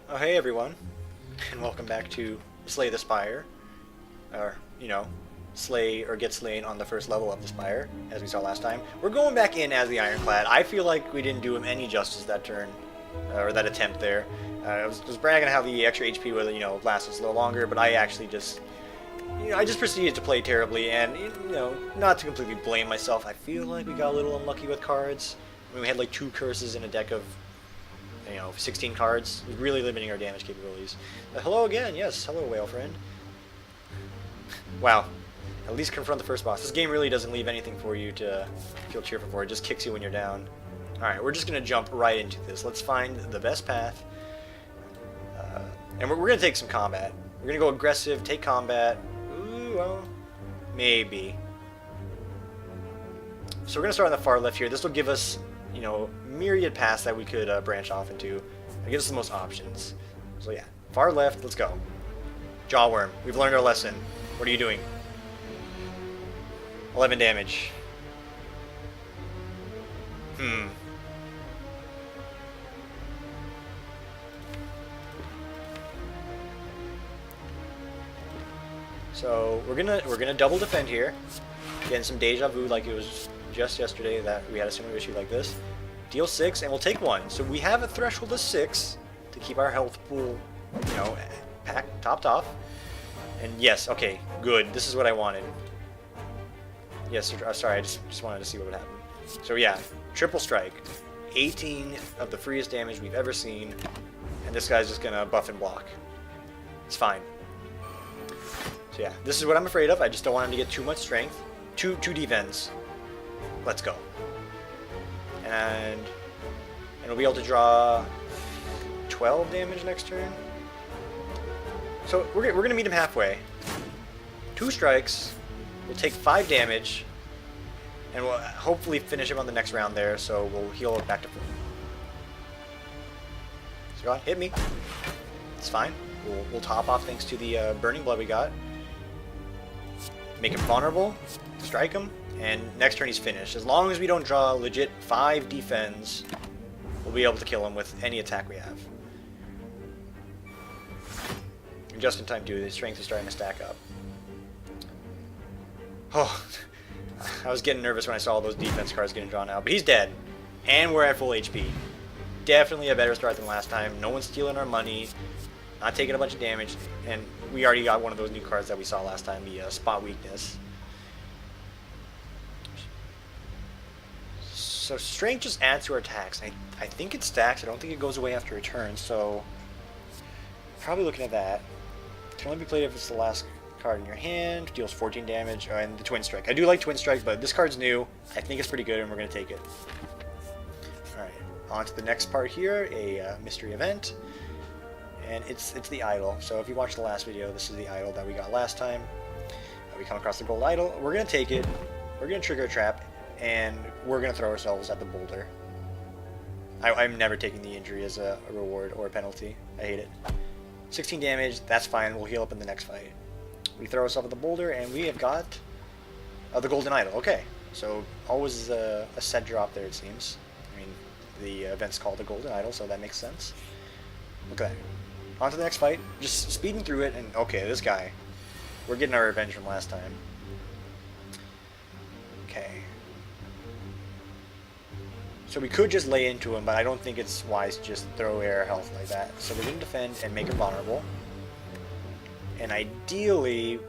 Oh hey everyone, and welcome back to Slay the Spire, or, slay or get slain on the first level of the Spire, as we saw last time. We're going back in as the Ironclad. I feel like we didn't do him any justice that turn, or that attempt there. I was bragging how the extra HP would, last us a little longer, but I actually just, I just proceeded to play terribly, and, not to completely blame myself, I feel like we got a little unlucky with cards. I mean, we had like 2 curses in a deck of 16 cards, really limiting our damage capabilities. Hello again, yes, hello whale friend. Wow, at least confront the first boss. This game really doesn't leave anything for you to feel cheerful for, it just kicks you when you're down. Alright, we're just going to jump right into this. Let's find the best path. And we're going to take some combat. We're going to go aggressive, take combat. Ooh, well, maybe. So we're going to start on the far left here. This will give us myriad paths that we could branch off into. It gives us the most options. So yeah, far left, let's go. Jawworm, we've learned our lesson. What are you doing? 11 damage. So we're gonna double defend here. Getting some deja vu like it was just yesterday that we had a similar issue like this. Deal 6 and we'll take 1. So we have a threshold of 6 to keep our health pool, topped off. And yes, okay, good. This is what I wanted. Yes, sorry, I just wanted to see what would happen. So yeah, triple strike. 18 of the freest damage we've ever seen. And this guy's just gonna buff and block. It's fine. So yeah, this is what I'm afraid of. I just don't want him to get too much strength. Two defense. Let's go. And we'll be able to draw 12 damage next turn. So we're gonna meet him halfway. 2 strikes. We'll take 5 damage, and we'll hopefully finish him on the next round there. So we'll heal back to full. So go on, hit me. It's fine. We'll top off thanks to the burning blood we got. Make him vulnerable. Strike him. And next turn he's finished. As long as we don't draw legit 5 defense, we'll be able to kill him with any attack we have. And just in time too, the strength is starting to stack up. Oh, I was getting nervous when I saw all those defense cards getting drawn out. But he's dead. And we're at full HP. Definitely a better start than last time. No one's stealing our money. Not taking a bunch of damage. And we already got one of those new cards that we saw last time, the spot weakness. So strength just adds to our attacks. I think it stacks. I don't think it goes away after a turn. So probably looking at that. It can only be played if it's the last card in your hand. Deals 14 damage. And the Twin Strike. I do like Twin Strike, but this card's new. I think it's pretty good, and we're going to take it. Alright, on to the next part here. A mystery event. And it's the idol. So if you watched the last video, this is the idol that we got last time. We come across the gold idol. We're going to take it. We're going to trigger a trap. And we're going to throw ourselves at the boulder. I'm never taking the injury as a reward or a penalty. I hate it. 16 damage, that's fine. We'll heal up in the next fight. We throw ourselves at the boulder, and we have got the golden idol. Okay, so always a set drop there, it seems. I mean, the event's called the golden idol, so that makes sense. Look at that. On to the next fight. Just speeding through it, and okay, this guy. We're getting our revenge from last time. Okay. So we could just lay into him, but I don't think it's wise to just throw air health like that. So we're going to defend and make him vulnerable. And ideally,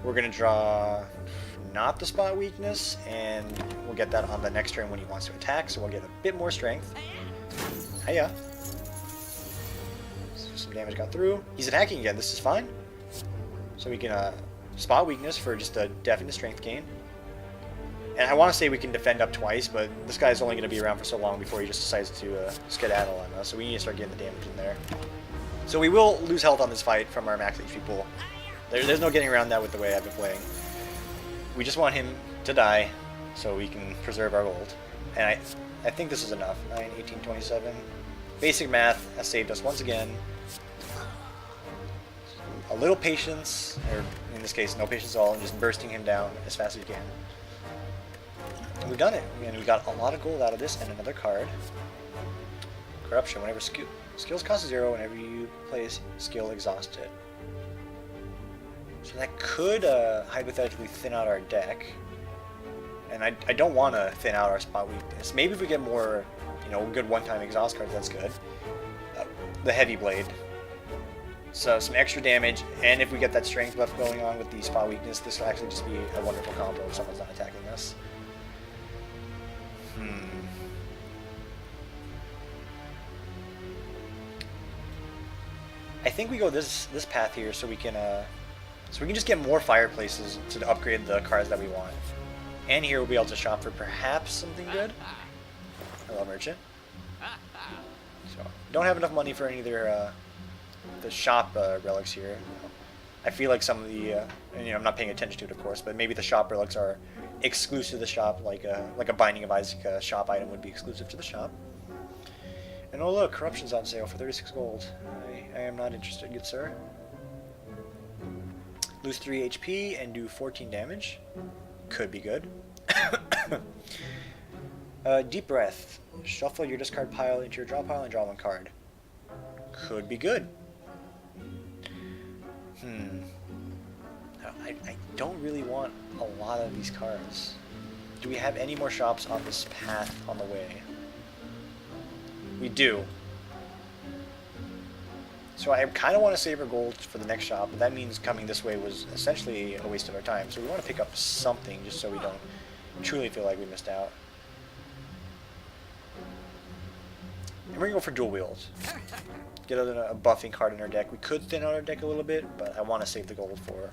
we're going to draw not the spot weakness, and we'll get that on the next turn when he wants to attack, so we'll get a bit more strength. Hiya. So some damage got through. He's attacking again. This is fine. So we can spot weakness for just a definite strength gain. And I want to say we can defend up twice, but this guy's only going to be around for so long before he just decides to skedaddle on us, so we need to start getting the damage in there. So we will lose health on this fight from our max HP pool. There's no getting around that with the way I've been playing. We just want him to die so we can preserve our gold. And I think this is enough. 9, 18, 27. Basic math has saved us once again. A little patience, or in this case no patience at all, and just bursting him down as fast as you can. And we've done it, and we got a lot of gold out of this and another card. Corruption. Whenever skills cost 0, whenever you play a skill, exhaust it. So that could hypothetically thin out our deck. And I don't want to thin out our spot weakness. Maybe if we get more, you know, good one-time exhaust cards, that's good. The Heavy Blade. So some extra damage, and if we get that strength buff going on with the spot weakness, this will actually just be a wonderful combo if someone's not attacking us. I think we go this path here so we can just get more fireplaces to upgrade the cards that we want. And here we'll be able to shop for perhaps something good. Hello, merchant. So don't have enough money for any of their the shop relics here. I feel like some of the, and, you know, I'm not paying attention to it, of course, but maybe the shop relics are exclusive to the shop, like a Binding of Isaac shop item would be exclusive to the shop. And oh look, Corruption's on sale for 36 gold. I am not interested, good sir. Lose 3 HP and do 14 damage. Could be good. Deep Breath. Shuffle your discard pile into your draw pile and draw 1 card. Could be good. I don't really want a lot of these cards. Do we have any more shops on this path on the way? We do. So I kind of want to save our gold for the next shop, but that means coming this way was essentially a waste of our time. So we want to pick up something just so we don't truly feel like we missed out. And we're going to go for dual wield. Get a buffing card in our deck. We could thin out our deck a little bit, but I want to save the gold for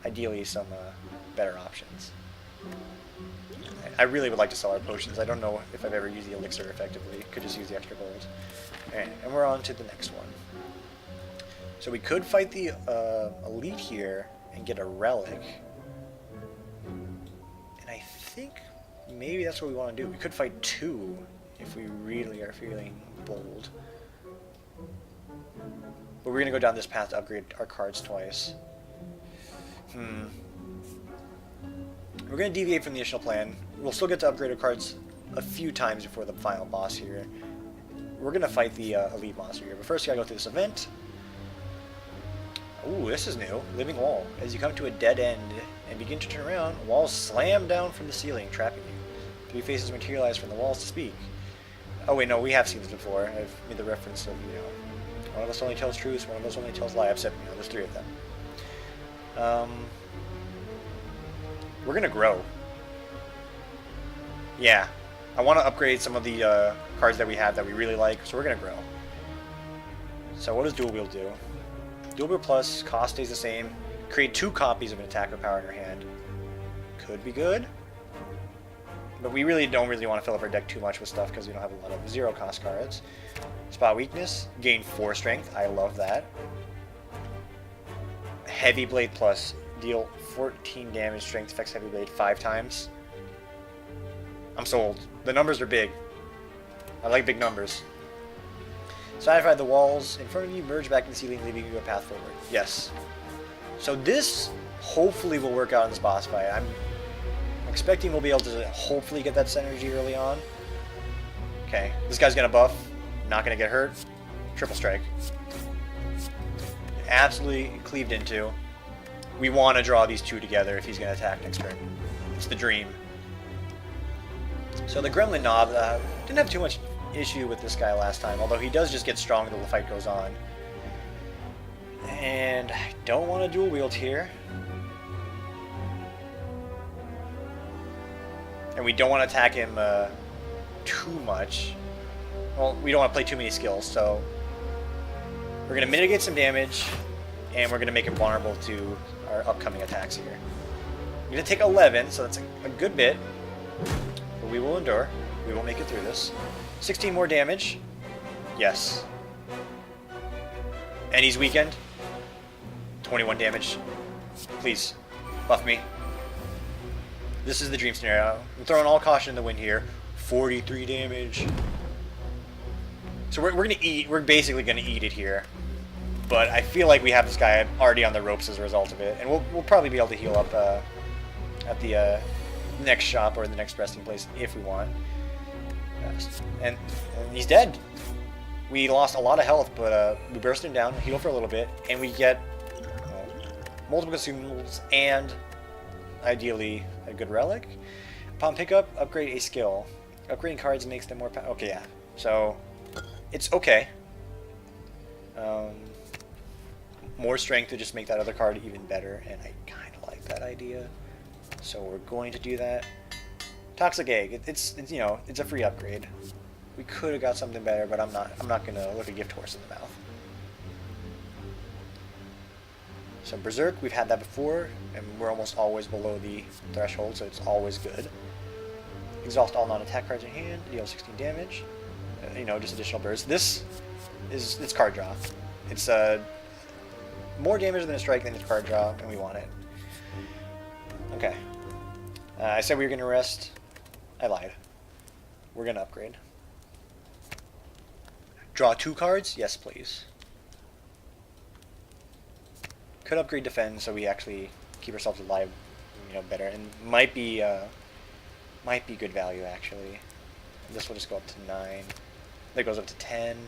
ideally some better options. I really would like to sell our potions. I don't know if I've ever used the elixir effectively. Could just use the extra gold. Alright, and we're on to the next one. So we could fight the elite here and get a relic. And I think maybe that's what we want to do. We could fight 2 if we really are feeling bold. But we're going to go down this path to upgrade our cards twice. We're going to deviate from the initial plan. We'll still get to upgrade our cards a few times before the final boss here. We're going to fight the elite monster here. But first, you got to go through this event. Ooh, this is new. Living Wall. As you come to a dead end and begin to turn around, walls slam down from the ceiling, trapping you. 3 faces materialize from the walls to speak. Oh wait, no, we have seen this before. I've made the reference of, you know, one of us only tells truth, one of us only tells lies, except, you know, there's 3 of them. We're gonna grow. Yeah, I want to upgrade some of the cards that we have that we really like, so we're gonna grow. So what does Dual Wield do? Dual Wield Plus, cost stays the same. Create 2 copies of an attack with power in your hand. Could be good. But we really don't want to fill up our deck too much with stuff because we don't have a lot of 0 cost cards. Spot Weakness, gain 4 strength. I love that. Heavy Blade Plus, deal 14 damage, strength affects Heavy Blade 5 times. I'm sold. The numbers are big. I like big numbers. Solidify the walls in front of you, merge back in the ceiling, leaving you a path forward. Yes. So this hopefully will work out in this boss fight. I'm expecting we'll be able to hopefully get that synergy early on. Okay, this guy's gonna buff, not gonna get hurt. Triple strike. Absolutely cleaved into. We want to draw these 2 together if he's gonna attack next turn. It's the dream. So the Gremlin Knob didn't have too much issue with this guy last time, although he does just get stronger the fight goes on. And I don't want to dual wield here. And we don't want to attack him too much. Well, we don't want to play too many skills, so we're going to mitigate some damage, and we're going to make him vulnerable to our upcoming attacks here. We're going to take 11, so that's a good bit, but we will endure. We will make it through this. 16 more damage. Yes. And he's weakened. 21 damage. Please, buff me. This is the dream scenario. I'm throwing all caution in the wind here. 43 damage. So we're gonna eat. We're basically gonna eat it here. But I feel like we have this guy already on the ropes as a result of it, and we'll probably be able to heal up at the next shop or the next resting place if we want. And he's dead. We lost a lot of health, but we burst him down, heal for a little bit, and we get multiple consumables and ideally a good relic. Upon pickup, upgrade a skill. Upgrading cards makes them more okay, yeah. So, it's okay. More strength to just make that other card even better, and I kind of like that idea. So we're going to do that. Toxic Egg. It's you know, it's a free upgrade. We could have got something better, but I'm not gonna look a gift horse in the mouth. So Berserk, we've had that before, and we're almost always below the threshold, so it's always good. Exhaust all non-attack cards in hand, deal 16 damage. You know, just additional burst. This is it's card draw. It's more damage than a strike than it's card draw, and we want it. Okay. I said we were gonna rest. I lied. We're gonna upgrade. Draw 2 cards? Yes, please. Could upgrade defend so we actually keep ourselves alive, you know, better, and might be good value actually. This will just go up to 9. That goes up to 10.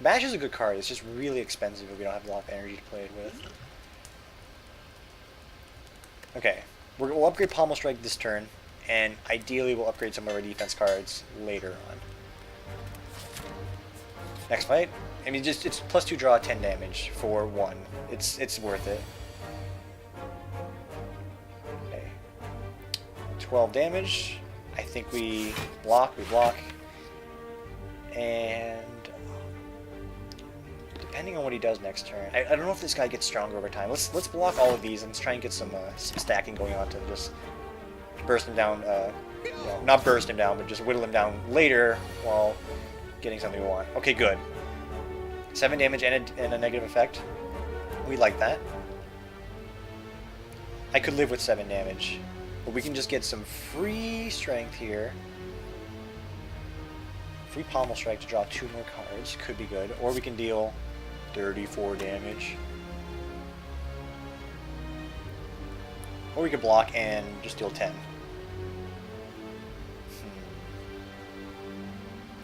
Bash is a good card. It's just really expensive if we don't have a lot of energy to play it with. Okay, we'll upgrade Pommel Strike this turn, and ideally we'll upgrade some of our defense cards later on. Next fight. I mean, just it's +2 draw, 10 damage for 1. It's worth it. Okay. 12 damage. I think we block, and depending on what he does next turn, I don't know if this guy gets stronger over time. Let's block all of these and let's try and get some stacking going on to just burst him down. Well, not burst him down, but just whittle him down later while getting something we want. Okay, good. 7 damage and a negative effect. We like that. I could live with 7 damage, but we can just get some free strength here. Free Pommel Strike to draw 2 more cards. Could be good. Or we can deal 34 damage. Or we could block and just deal 10.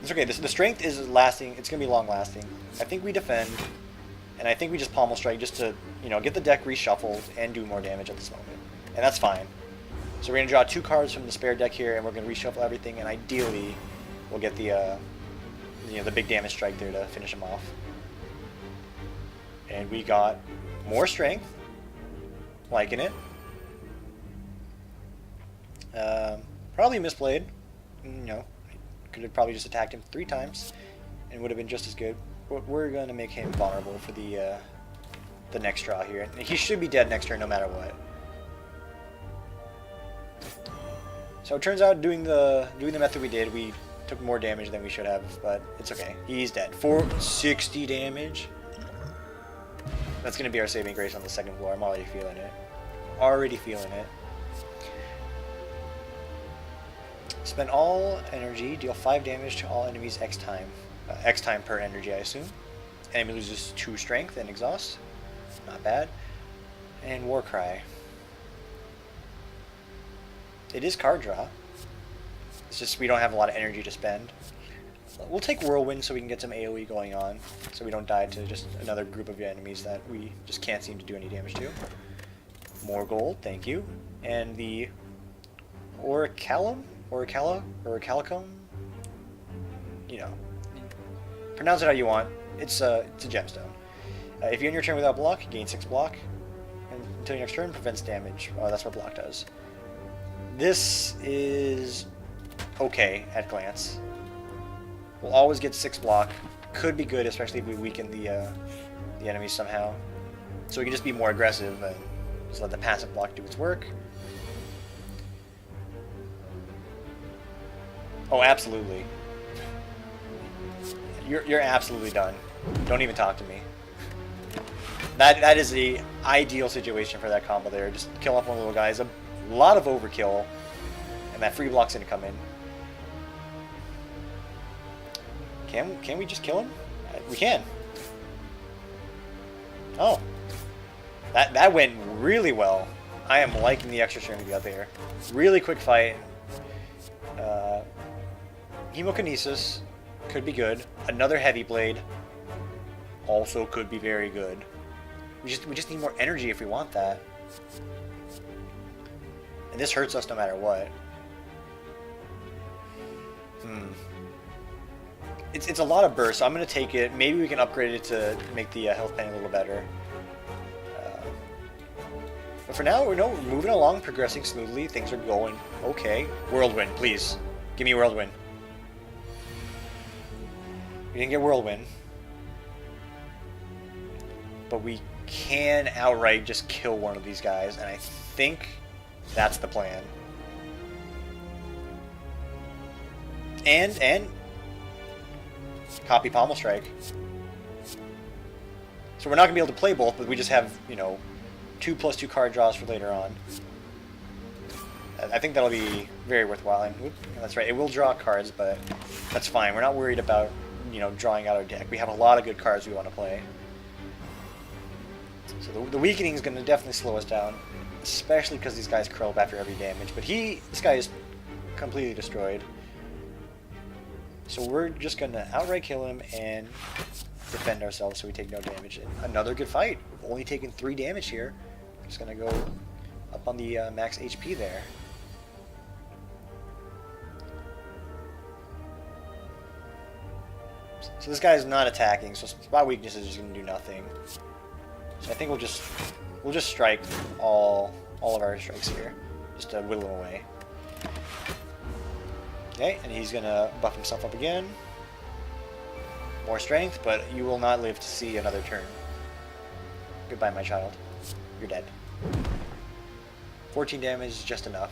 It's okay. The strength is lasting. It's going to be long lasting. I think we defend, and I think we just Pommel Strike just to, you know, get the deck reshuffled and do more damage at this moment. And that's fine. So we're going to draw 2 cards from the spare deck here, and we're going to reshuffle everything, and ideally we'll get the you know, the big damage strike there to finish him off. And we got more strength. Liking it. Probably misplayed. You know, could have probably just attacked him 3 times and would have been just as good. But we're going to make him vulnerable for the next draw here. He should be dead next turn no matter what. So it turns out doing the method we did, we took more damage than we should have, but it's okay. He's dead. 460 damage. That's going to be our saving grace on the second floor. I'm already feeling it. Already feeling it. Spend all energy, deal 5 damage to all enemies X time. X time per energy, I assume. Enemy loses 2 strength and exhaust. Not bad. And Warcry. It is card draw. It's just we don't have a lot of energy to spend. We'll take Whirlwind so we can get some AoE going on, so we don't die to just another group of enemies that we just can't seem to do any damage to. More gold, thank you. And the Orichalcum? You know. Pronounce it how you want. It's a gemstone. If you end your turn without block, gain 6 block. And until your next turn, prevents damage. That's what block does. This is okay at glance. We'll always get 6 block. Could be good, especially if we weaken the enemies somehow. So we can just be more aggressive and just let the passive block do its work. Oh, absolutely. You're absolutely done. Don't even talk to me. That is the ideal situation for that combo there. Just kill off one little guy. It's a lot of overkill, and that free block's gonna come in. Can we just kill him? We can. Oh, that went really well. I am liking the extra turn we got there. Really quick fight. Hemokinesis. Could be good. Another heavy blade. Also could be very good. We just need more energy if we want that. And this hurts us no matter what. It's a lot of burst, so I'm going to take it. Maybe we can upgrade it to make the health pen a little better. But for now, we're moving along, progressing smoothly. Things are going okay. Whirlwind, please. Give me Whirlwind. We didn't get Whirlwind. But we can outright just kill one of these guys, and I think that's the plan. And copy Pommel Strike. So we're not going to be able to play both, but we just have, 2+2 card draws for later on. I think that'll be very worthwhile. And that's right, it will draw cards, but that's fine. We're not worried about, drawing out our deck. We have a lot of good cards we want to play. So the weakening is going to definitely slow us down, especially because these guys curl up after every damage. But this guy is completely destroyed. So we're just going to outright kill him and defend ourselves so we take no damage. And another good fight. We've only taken 3 damage here. Just going to go up on the max HP there. So this guy's not attacking, so spot weakness is just going to do nothing. So I think we'll just strike all of our strikes here, just to whittle him away. Okay, and he's gonna buff himself up again. More strength, but you will not live to see another turn. Goodbye, my child. You're dead. 14 damage is just enough.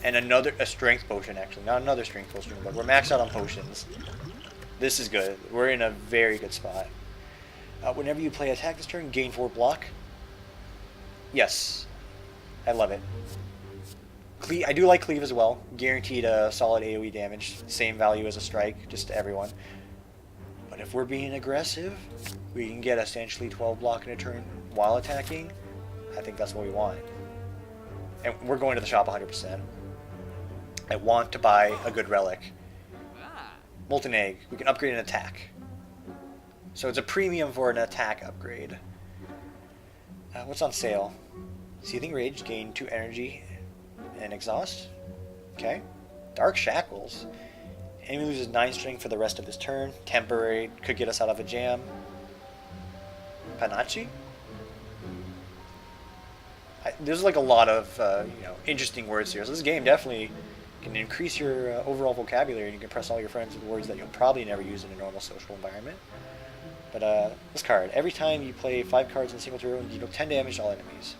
And a strength potion, actually. Not another strength potion, but we're maxed out on potions. This is good. We're in a very good spot. Whenever you play attack this turn, gain 4 block. Yes. I love it. I do like Cleave as well. Guaranteed a solid AoE damage. Same value as a strike, just to everyone. But if we're being aggressive, we can get essentially 12 block in a turn while attacking. I think that's what we want. And we're going to the shop 100%. I want to buy a good relic. Molten Egg. We can upgrade an attack. So it's a premium for an attack upgrade. What's on sale? Seething Rage, gain 2 energy and exhaust. Okay. Dark Shackles. Enemy loses 9 strength for the rest of his turn. Temporary, could get us out of a jam. Panache? There's like a lot of interesting words here. So this game definitely can increase your overall vocabulary, and you can impress all your friends with words that you'll probably never use in a normal social environment. But this card, every time you play 5 cards in a single turn, you deal 10 damage to all enemies.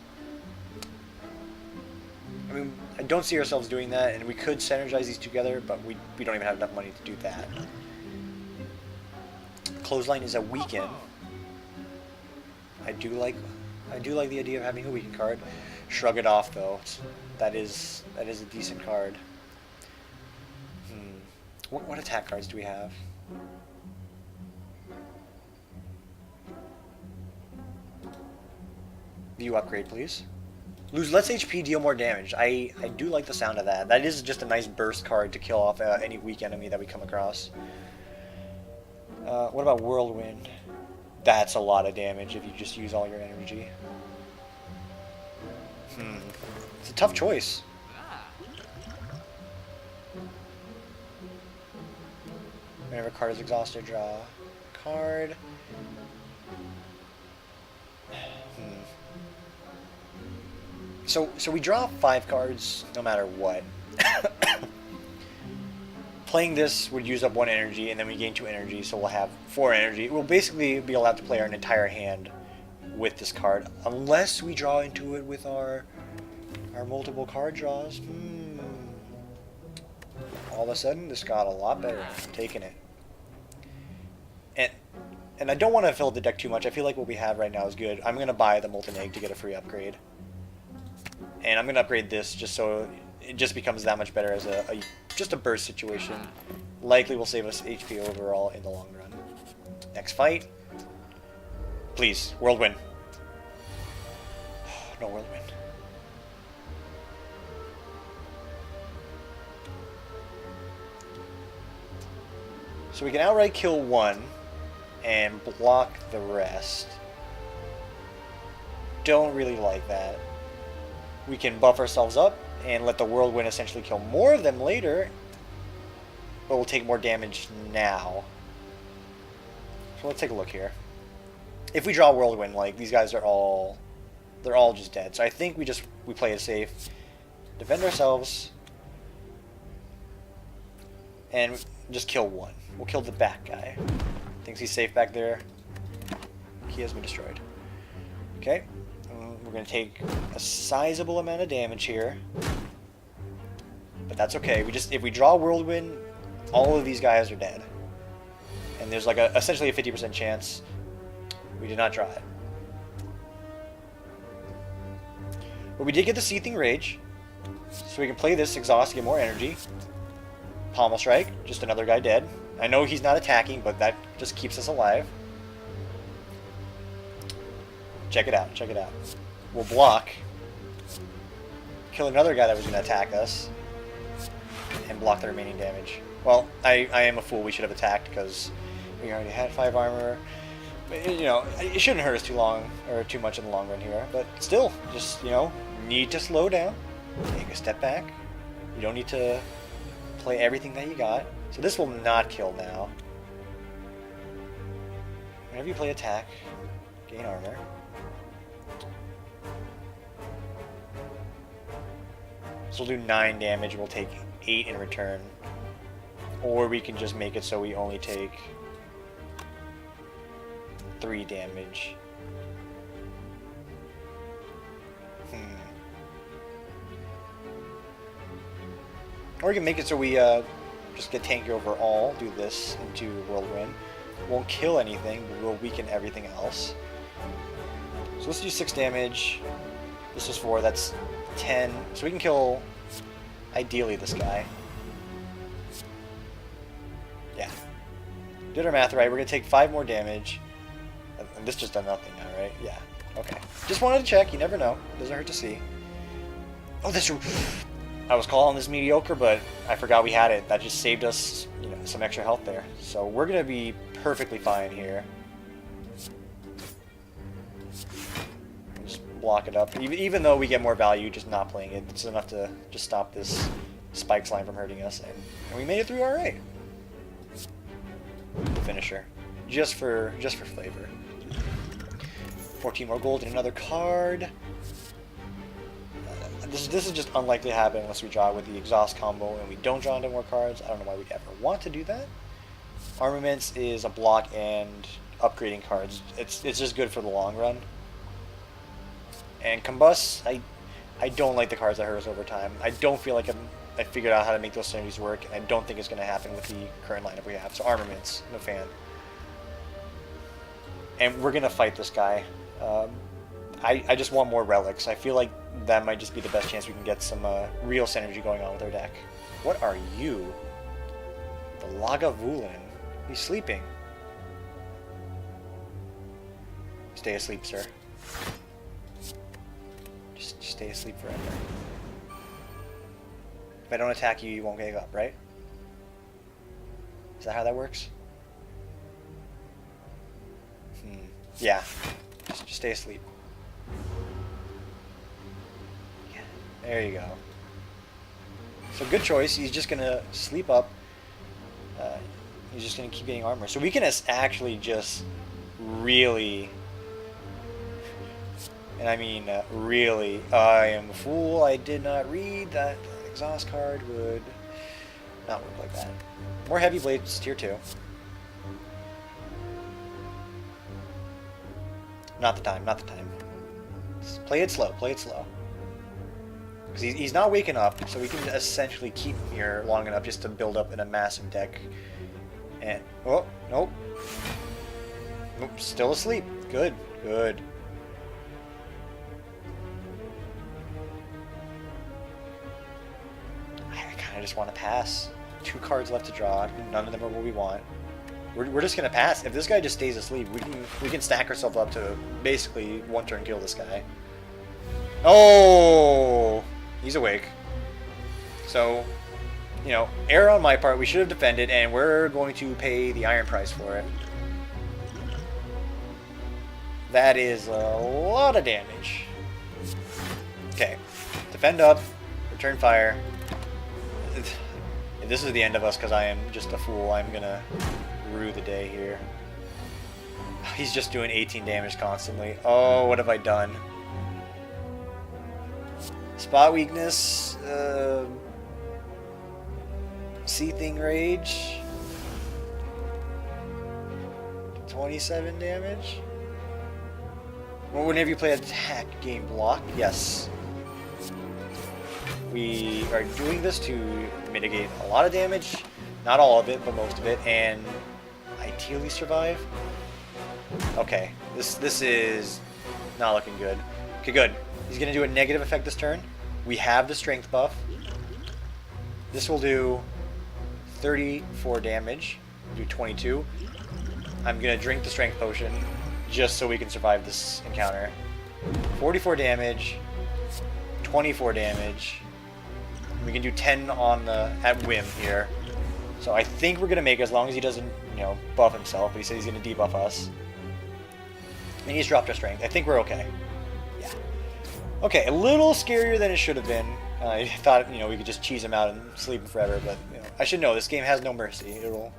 I mean, I don't see ourselves doing that, and we could synergize these together, but we don't even have enough money to do that. Clothesline is a weaken. I do like the idea of having a weaken card. Shrug it off, though. That is a decent card. What attack cards do we have? View upgrade, please. Lose less HP, deal more damage. I do like the sound of that. That is just a nice burst card to kill off any weak enemy that we come across. What about Whirlwind? That's a lot of damage if you just use all your energy. It's a tough choice. Whenever a card is exhausted, draw a card. So we draw 5 cards no matter what. Playing this would use up 1 energy, and then we gain 2 energy, so we'll have 4 energy. We'll basically be allowed to play our entire hand with this card, unless we draw into it with our multiple card draws. All of a sudden, this got a lot better. I'm taking it. And I don't want to fill the deck too much. I feel like what we have right now is good. I'm going to buy the Molten Egg to get a free upgrade. And I'm going to upgrade this just so it just becomes that much better as just a burst situation. Likely will save us HP overall in the long run. Next fight. Please, Whirlwind. No Whirlwind. So we can outright kill one and block the rest. Don't really like that. We can buff ourselves up and let the Whirlwind essentially kill more of them later, but we'll take more damage now. So let's take a look here. If we draw Whirlwind, like, these guys are all, they're all just dead. So I think we play it safe, defend ourselves, and just kill one. We'll kill the back guy. Thinks he's safe back there. He has been destroyed. Okay. We're going to take a sizable amount of damage here. But that's okay. If we draw Whirlwind, all of these guys are dead. And there's like essentially a 50% chance we did not draw it. But we did get the Seething Rage. So we can play this exhaust to get more energy. Pommel Strike, just another guy dead. I know he's not attacking, but that just keeps us alive. Check it out, check it out. We'll block. Kill another guy that was going to attack us. And block the remaining damage. Well, I am a fool. We should have attacked because we already had 5 armor. But, you know, it shouldn't hurt us too long or too much in the long run here. But still, just, you know, need to slow down. Take a step back. You don't need to play everything that you got. So this will not kill now. Whenever you play attack, gain armor. So we'll do 9 damage, we'll take 8 in return. Or we can just make it so we only take 3 damage. Or we can make it so we just get tanky overall, do this into Whirlwind. Won't kill anything, but we'll weaken everything else. So let's do 6 damage. This is 4, that's 10. So we can kill, ideally, this guy. Yeah. Did our math right. We're going to take 5 more damage. And this just done nothing now, right? Yeah. Okay. Just wanted to check. You never know. Doesn't hurt to see. Oh, this... I was calling this mediocre, but I forgot we had it. That just saved us, you know, some extra health there. So we're going to be perfectly fine here. Just block it up. Even though we get more value just not playing it, it's enough to just stop this spike slime from hurting us. And we made it through alright. The finisher. Just for flavor. 14 more gold and another card. This is just unlikely to happen unless we draw with the exhaust combo and we don't draw into more cards. I don't know why we'd ever want to do that. Armaments is a block and upgrading cards. It's just good for the long run. And Combust, I don't like the cards that hurt us over time. I don't feel like I figured out how to make those synergies work, and I don't think it's going to happen with the current lineup we have. So Armaments, no fan. And we're going to fight this guy. I just want more relics. I feel like that might just be the best chance we can get some real synergy going on with our deck. What are you? The Lagavulin. He's sleeping. Stay asleep, sir. Just stay asleep forever. If I don't attack you, you won't wake up, right? Is that how that works? Yeah. Just stay asleep. Yeah. There you go. So good choice. He's just gonna sleep up. He's just gonna keep getting armor. So we can actually just really, and I mean really, I am a fool. I did not read that an exhaust card would not work like that. More heavy blades, tier 2. Not the time, not the time. Just play it slow, play it slow. Because he's not waking up, so we can essentially keep him here long enough just to build up in a massive deck. And, oh, nope. Nope, still asleep. Good, good. I kind of just want to pass. 2 cards left to draw. None of them are what we want. We're just gonna pass. If this guy just stays asleep, we can stack ourselves up to basically one turn kill this guy. Oh, he's awake. So you know, error on my part. We should have defended, and we're going to pay the iron price for it. That is a lot of damage. Okay, defend up, return fire. If this is the end of us because I am just a fool, I'm gonna rue the day here. He's just doing 18 damage constantly. Oh, what have I done? Spot weakness, Seething Rage, 27 damage. Well, whenever you play attack, game block, yes. We are doing this to mitigate a lot of damage, not all of it, but most of it, and ideally survive. Okay, this is not looking good. Okay, good. He's gonna do a negative effect this turn. We have the strength buff. This will do 34 damage. Do 22. I'm gonna drink the strength potion just so we can survive this encounter. 44 damage, 24 damage. We can do 10 on the at whim here. So I think we're gonna make it as long as he doesn't, you know, buff himself. But he said he's gonna debuff us. And he's dropped our strength. I think we're okay. Yeah. Okay, a little scarier than it should have been. I thought, you know, we could just cheese him out and sleep him forever, but you know, I should know this game has no mercy. It'll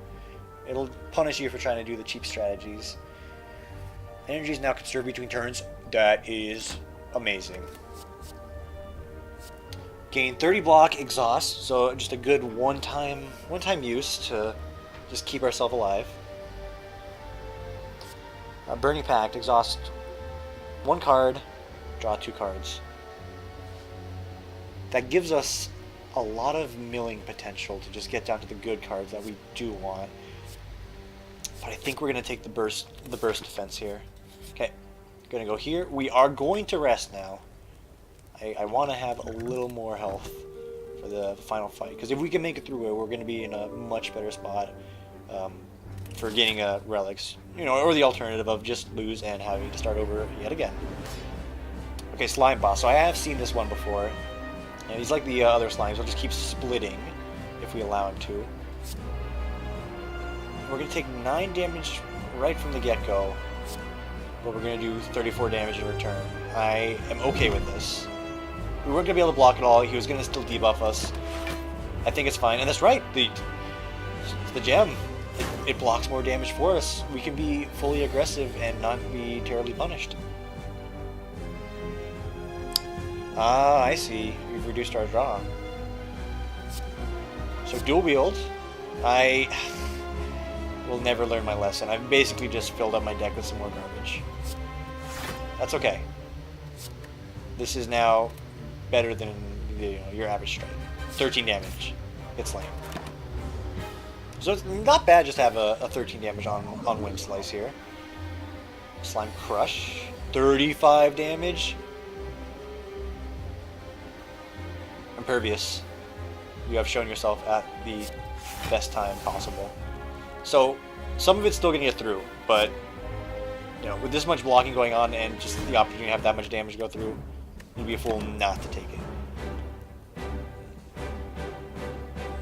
punish you for trying to do the cheap strategies. Energy is now conserved between turns. That is amazing. Gain 30 block exhaust, so just a good one-time use to just keep ourselves alive. Burning Pact, exhaust 1 card, draw 2 cards. That gives us a lot of milling potential to just get down to the good cards that we do want. But I think we're going to take the burst defense here. Okay, going to go here. We are going to rest now. I want to have a little more health for the final fight, because if we can make it through it, we're going to be in a much better spot for getting relics, you know, or the alternative of just lose and having to start over yet again. Okay, slime boss. So I have seen this one before, and he's like the other slimes. He'll just keep splitting if we allow him to. We're going to take 9 damage right from the get-go, but we're going to do 34 damage in return. I am okay with this. We weren't going to be able to block it all. He was going to still debuff us. I think it's fine. And that's right. The gem. It blocks more damage for us. We can be fully aggressive and not be terribly punished. Ah, I see. We've reduced our draw. So dual wield. I will never learn my lesson. I've basically just filled up my deck with some more garbage. That's okay. This is now better than your average strike. 13 damage. It's lame. So it's not bad just to have a 13 damage on Wind Slice here. Slime Crush. 35 damage. Impervious. You have shown yourself at the best time possible. So some of it's still going to get through, but you know, with this much blocking going on and just the opportunity to have that much damage go through, you'd be a fool not to take it.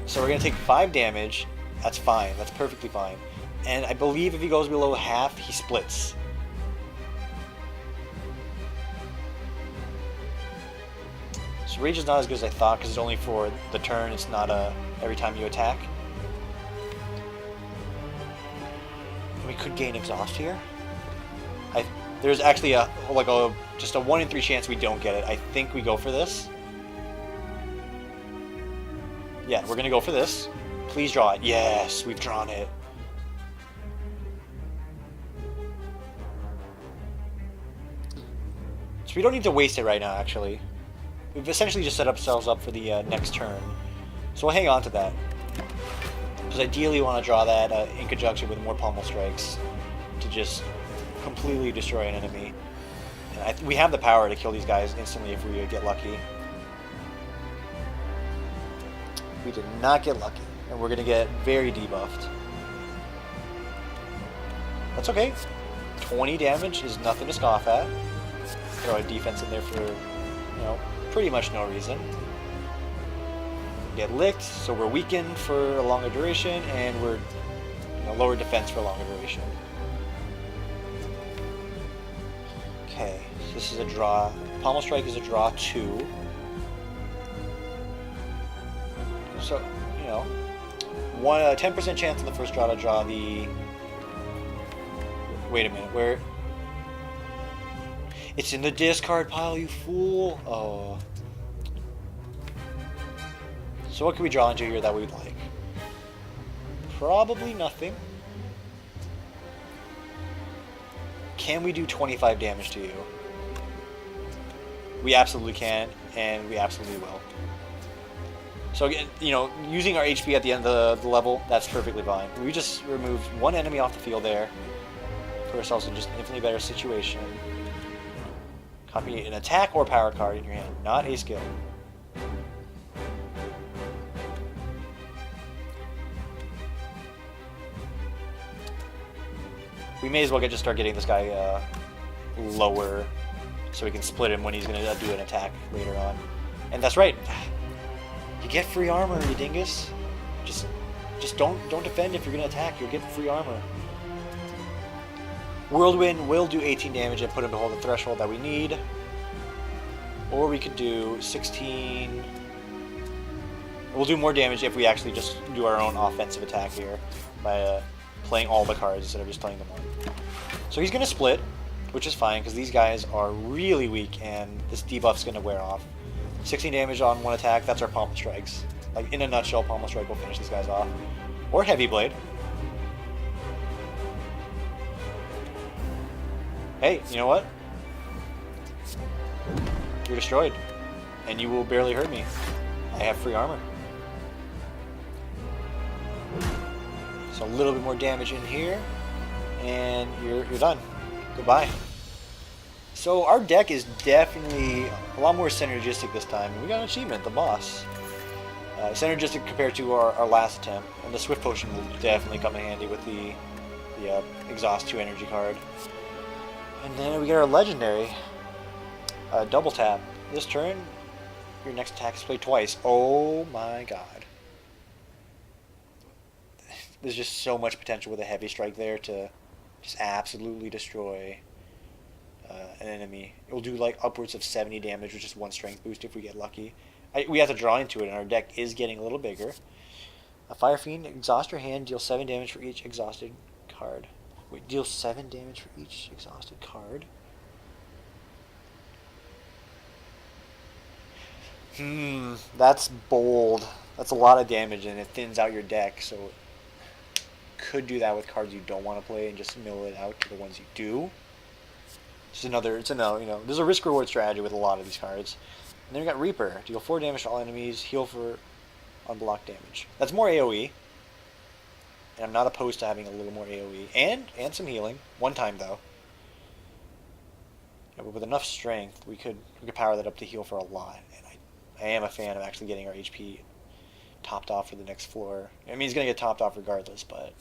So we're going to take 5 damage. That's fine. That's perfectly fine. And I believe if he goes below half, he splits. So Rage is not as good as I thought because it's only for the turn. It's not every time you attack. We could gain exhaust here. There's actually just a 1 in 3 chance we don't get it. I think we go for this. Yeah, we're gonna go for this. Please draw it. Yes, we've drawn it. So we don't need to waste it right now, actually. We've essentially just set ourselves up for the next turn. So we'll hang on to that. Because ideally we want to draw that in conjunction with more pommel strikes to just completely destroy an enemy. And we have the power to kill these guys instantly if we get lucky. We did not get lucky, and we're going to get very debuffed. That's okay. 20 damage is nothing to scoff at. Throw a defense in there for, pretty much no reason. get licked, so we're weakened for a longer duration, and we're lower defense for a longer duration. Okay, so this is a draw. Pommel Strike is a draw 2. So, 10% chance on the first draw to draw the... Wait a minute, where... It's in the discard pile, you fool! Oh. So what can we draw into here that we'd like? Probably nothing. Can we do 25 damage to you? We absolutely can, and we absolutely will. So again, using our HP at the end of the level, that's perfectly fine. We just removed one enemy off the field there. Put ourselves in just an infinitely better situation. Copy an attack or power card in your hand, not a skill. We may as well just start getting this guy lower, so we can split him when he's going to do an attack later on. And that's right. You get free armor, you dingus. Just don't defend if you're going to attack. You'll get free armor. Whirlwind will do 18 damage and put him below the threshold that we need. Or we could do 16... We'll do more damage if we actually just do our own offensive attack here by playing all the cards instead of just playing them one. So he's going to split, which is fine because these guys are really weak and this debuff's going to wear off. 16 damage on one attack, that's our Pommel Strikes. Like, in a nutshell, Pommel Strike will finish these guys off. Or Heavy Blade. Hey, you know what? You're destroyed. And you will barely hurt me. I have free armor. So a little bit more damage in here. And you're done. Goodbye. So our deck is definitely a lot more synergistic this time. We got an achievement, the boss. Synergistic compared to our last attempt. And the Swift Potion will definitely come in handy with the Exhaust 2 energy card. And then we get our legendary. Double tap. This turn, your next attack is played twice. Oh my god. There's just so much potential with a heavy strike there to just absolutely destroy an enemy. It will do like upwards of 70 damage with just one strength boost if we get lucky. We have to draw into it, and our deck is getting a little bigger. A Fire Fiend, exhaust your hand, deal 7 damage for each exhausted card. Wait, deal 7 damage for each exhausted card? That's bold. That's a lot of damage, and it thins out your deck, so could do that with cards you don't want to play and just mill it out to the ones you do. It's another, there's a risk-reward strategy with a lot of these cards. And then we got Reaper. Deal 4 damage to all enemies, heal for unblocked damage. That's more AoE. And I'm not opposed to having a little more AoE. And some healing. One time, though. Yeah, but with enough strength, we could power that up to heal for a lot. And I am a fan of actually getting our HP topped off for the next floor. I mean, he's going to get topped off regardless, but...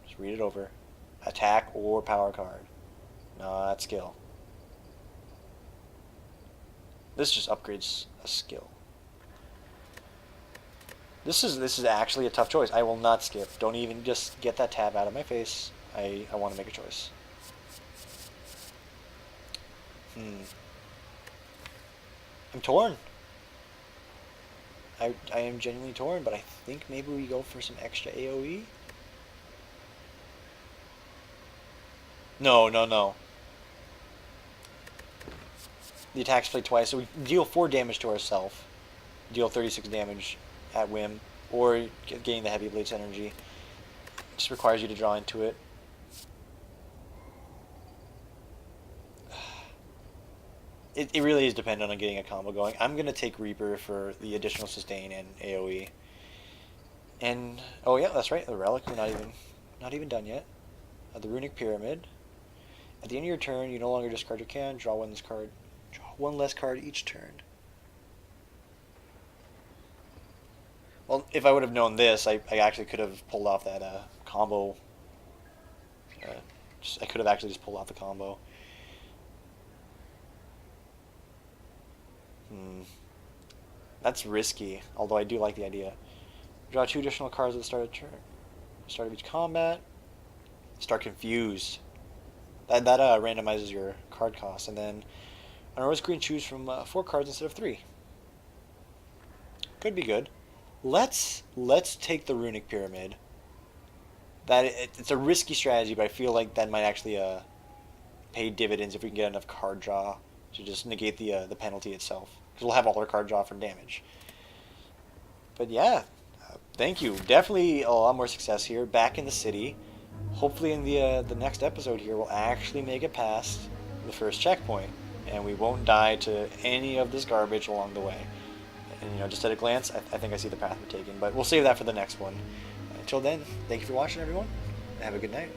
Just read it over. Attack or power card. Not skill. This just upgrades a skill. This is actually a tough choice. I will not skip. Don't even just get that tab out of my face. I want to make a choice. I'm torn. I am genuinely torn, but I think maybe we go for some extra AoE. No. The attack's played twice, so we deal 4 damage to ourselves. Deal 36 damage at whim, or gain the Heavy Blade's energy. Just requires you to draw into it. It really is dependent on getting a combo going. I'm going to take Reaper for the additional sustain and AoE. And, oh yeah, that's right, the Relic, we're not even done yet. The Runic Pyramid. At the end of your turn, you no longer discard your can, draw one less card each turn. Well, if I would have known this, I actually could have pulled off that combo. I could have actually just pulled off the combo. That's risky, although I do like the idea. Draw 2 additional cards at the start of turn. Start of each combat. Start confused. That randomizes your card cost, and then on a rose green, choose from 4 cards instead of 3. Could be good. Let's take the runic pyramid. It's a risky strategy, but I feel like that might actually pay dividends if we can get enough card draw to just negate the penalty itself, because we'll have all our card draw from damage. But yeah, thank you. Definitely a lot more success here. Back in the city. Hopefully in the next episode here, we'll actually make it past the first checkpoint, and we won't die to any of this garbage along the way. And just at a glance, I think I see the path we're taking. But we'll save that for the next one. Until then, thank you for watching, everyone. Have a good night.